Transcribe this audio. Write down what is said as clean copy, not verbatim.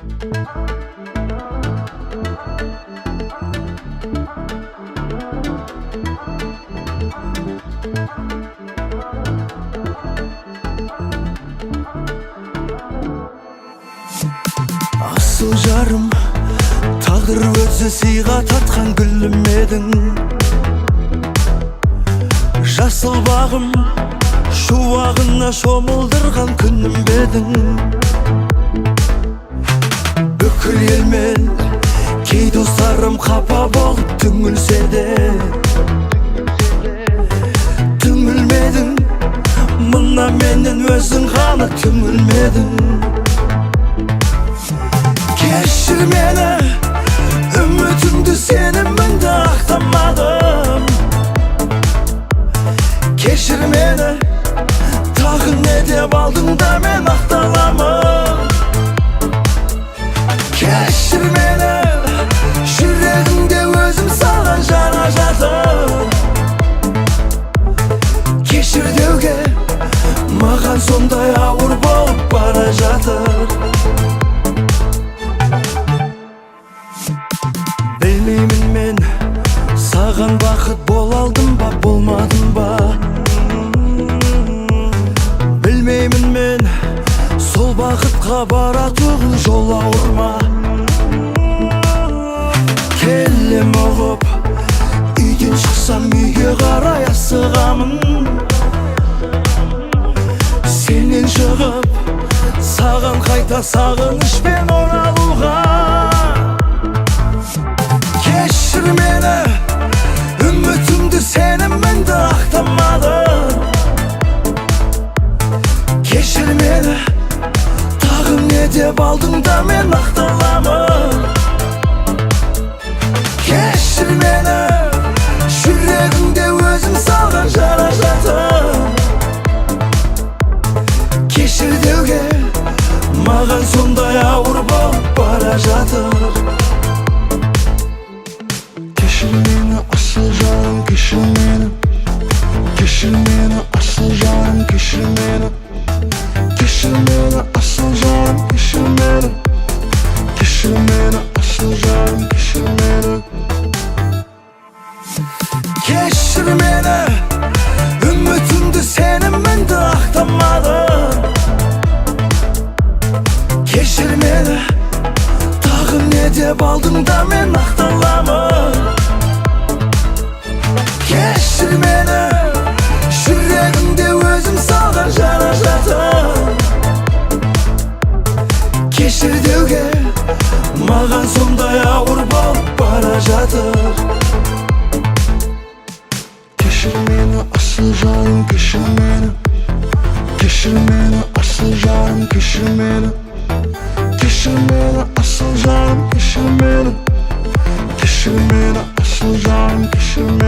Asıl жарым, тағдыр өзі сыйға тартқан гүлім едің. Жасыл бағым, шуағына шомылдырған күнім бедің. Бүкіл елмен кей достарым қапа болып түңілсе де, түңілмедің, мына менен өзің ғана түңілмедің. Кешір мені, үмітімді сенімімді ақтамадым. Кешір мені, тағы не деп алдың да мен ақталамын. Кешір мені, жүрегімде өзім саған жара жатыр. Кешір деуге маған сондай ауыр болып бара жатыр. Білмеймін мен саған бақыт бол алдым ба, болмадым ба. Білмеймін мен сол бақытқа баратұғын жол ауыр ма. Келем оғып үйден шықсам үйге қарай асығамын. Сенен шығып саған қайта сағынышпен оралуға. Кешір мені, үмітімді сенімімді ақтамадым. Кешір мені, тағы не деп алдың да мен ақталамын. Кешір мені, жүрегімде өзім салған жара жатыр. Кешір деуге маған сондай ауыр болып бара жатыр. Кешір мені, асыл жарым, кешір мені. Кешір мені, асыл жарым, кешір мені. Кешір мені, асыл жарым, кешір мені. Кешір мені, асыл жарым, кешір мені. Кешір мені, үмітімді сенімімді ақтамадым. Кешір мені, тағы не деп алдың да мен ақталамын. Кешір мені, жүрегімде өзім салған жара жатыр. Кешір деуге маған сондай ауыр болып бара жатыр. Кешір мені, асыл жарым, кешір мені. Кешір мені, асыл жарым, кешір мені. Кешір мені, асыл жарым, кешір мені. Кешір мені, асыл жарым, кешір мені.